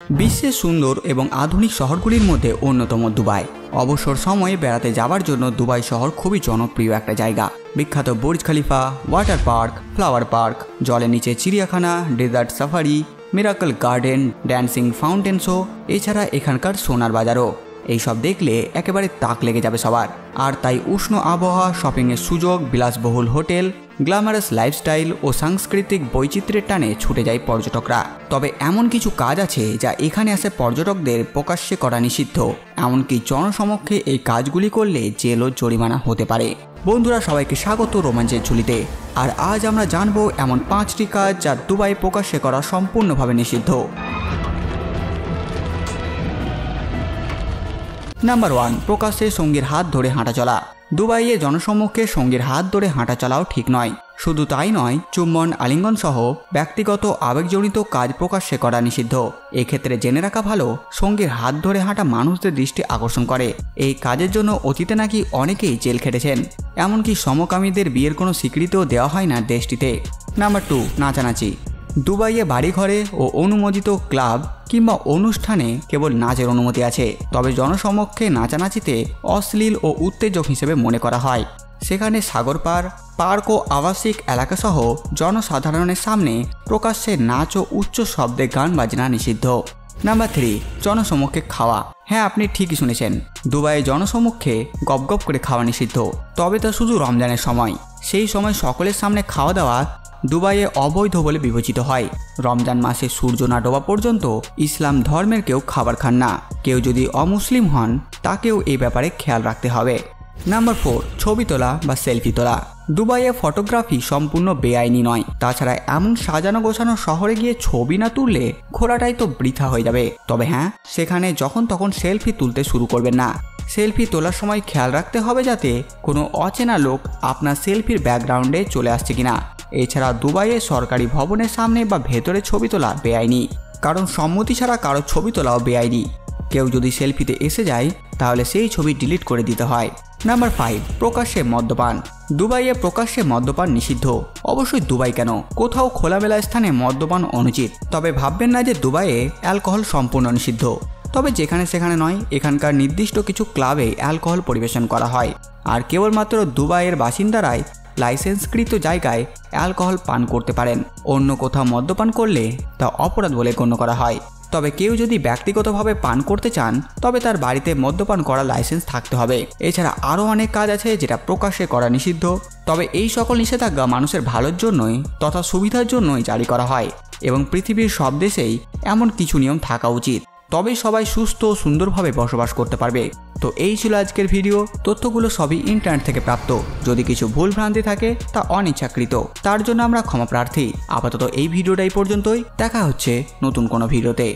বিশ্বের সুন্দর এবং আধুনিক শহরগুলির মধ্যে অন্যতম দুবাই। অবসর সময়ে বেড়াতে যাওয়ার জন্য দুবাই শহর খুবই জনপ্রিয় একটা জায়গা। বিখ্যাত Burj Khalifa, water park, flower park, জলের নিচে চিড়িয়াখানা, desert safari, miracle garden, dancing fountain show, এছাড়া এখানকার সোনার বাজারও। এইসব দেখলে একেবারে তাক লেগে যাবে সবার। আর তাই উষ্ণ আবহাওয়া, শপিংয়ের সুযোগ, বিলাসবহুল হোটেল, গ্ল্যামারাস লাইফস্টাইল ও সাংস্কৃতিক বৈচিত্র্যের টানে ছুটে যায় পর্যটকরা। তবে এমন কিছু কাজ আছে যা এখানে আসে পর্যটকদের প্রকাশ্যে করা নিষিদ্ধ। এমনকি জনসমক্ষে এই কাজগুলি করলে জেল ও জরিমানা হতে পারে। বন্ধুরা, সবাইকে স্বাগত রোমাঞ্চের ঝুলিতে। আর আজ আমরা জানবো এমন 5টি কাজ যা দুবাই প্রকাশ্যে করা সম্পূর্ণভাবে নিষিদ্ধ। নাম্বার 1, প্রকাশ্যে সঙ্গীর হাত ধরে হাঁটা চলা। দুবাইয়ে জনসম্মুখে সঙ্গীর হাত ধরে হাঁটা চলাও ঠিক নয়। শুধু তাই নয়, চুম্বন, আলিঙ্গন সহ ব্যক্তিগত আবেগজনিত কাজ প্রকাশ্যে করা নিষিদ্ধ। এক্ষেত্রে জেনে রাখা ভালো, সঙ্গীর হাত ধরে হাঁটা মানুষদের দৃষ্টি আকর্ষণ করে। এই কাজের জন্য অতীতে নাকি অনেকেই জেল খেটেছেন। এমনকি সমকামীদের বিয়ের কোনো স্বীকৃতিও দেওয়া হয় না দেশটিতে। নাম্বার 2, নাচানাচি। দুবাইয়ে বাড়িঘরে ও অনুমোদিত ক্লাব কিংবা অনুষ্ঠানে কেবল নাচের অনুমতি আছে। তবে জনসমক্ষে নাচানাচিতে অশ্লীল ও উত্তেজক হিসেবে মনে করা হয়। সেখানে সাগর পার্ক ও আবাসিক এলাকাসহ জনসাধারণের সামনে প্রকাশ্যে নাচ ও উচ্চ শব্দে গান বাজনা নিষিদ্ধ। নাম্বার 3, জনসমক্ষে খাওয়া। হ্যাঁ, আপনি ঠিকই শুনেছেন, দুবাইয়ে জনসমক্ষে গপগপ করে খাওয়া নিষিদ্ধ। তবে তা শুধু রমজানের সময়। সেই সময় সকলের সামনে খাওয়া দাওয়া দুবাইয়ে অবৈধ বলে বিবেচিত হয়। রমজান মাসে সূর্য না ডোবা পর্যন্ত ইসলাম ধর্মের কেউ খাবার খান না। কেউ যদি অমুসলিম হন তাকেও এই ব্যাপারে খেয়াল রাখতে হবে। নাম্বার 4, ছবি তোলা বা সেলফি তোলা। দুবাইয়ে ফটোগ্রাফি সম্পূর্ণ বেআইনি নয়। তাছাড়া এমন সাজানো গোছানো শহরে গিয়ে ছবি না তুললে ঘোরাটাই তো বৃথা হয়ে যাবে। তবে হ্যাঁ, সেখানে যখন তখন সেলফি তুলতে শুরু করবেন না। সেলফি তোলার সময় খেয়াল রাখতে হবে যাতে কোনো অচেনা লোক আপনার সেলফির ব্যাকগ্রাউন্ডে চলে আসছে কিনা। এছাড়া দুবাইয়ে সরকারি ভবনের সামনে বা ভেতরে ছবি তোলা বেআইনি, কারণ সম্মতি ছাড়া কারো ছবি তোলাও বেআইনি। কেউ যদি সেলফিতে এসে যায় তাহলে সেই ছবি ডিলিট করে দিতে হয়। নাম্বার 5, প্রকাশ্যে মদ্যপান। দুবাইয়ে প্রকাশ্যে মদ্যপান নিষিদ্ধ। অবশ্যই দুবাই কেন, কোথাও খোলামেলা স্থানে মদ্যপান অনুচিত। তবে ভাববেন না যে দুবাইয়ে অ্যালকোহল সম্পূর্ণ নিষিদ্ধ। তবে যেখানে সেখানে নয়, এখানকার নির্দিষ্ট কিছু ক্লাবে অ্যালকোহল পরিবেশন করা হয়। আর কেবলমাত্র দুবাইয়ের বাসিন্দারাই লাইসেন্সকৃত জায়গায় অ্যালকোহল পান করতে পারেন। অন্য কোথাও মদ্যপান করলে তা অপরাধ বলে গণ্য করা হয়। তবে কেউ যদি ব্যক্তিগতভাবে পান করতে চান তবে তার বাড়িতে মদ্যপান করা লাইসেন্স থাকতে হবে। এছাড়া আরও অনেক কাজ আছে যেটা প্রকাশ্যে করা নিষিদ্ধ। তবে এই সকল নিষেধাজ্ঞা মানুষের ভালোর জন্যই তথা সুবিধার জন্যই জারি করা হয় এবং পৃথিবীর সব দেশেই এমন কিছু নিয়ম থাকা উচিত। তবেই সবাই সুস্থ ও সুন্দরভাবে বসবাস করতে পারবে। তো এই ছিল আজকের ভিডিও। তথ্যগুলো সবই ইন্টারনেট থেকে প্রাপ্ত। যদি কিছু ভুল ভ্রান্তি থাকে তা অনিচ্ছাকৃত, তার জন্য আমরা ক্ষমা প্রার্থী। আপাতত এই ভিডিওটা এই পর্যন্তই। দেখা হচ্ছে নতুন কোনো ভিডিওতে।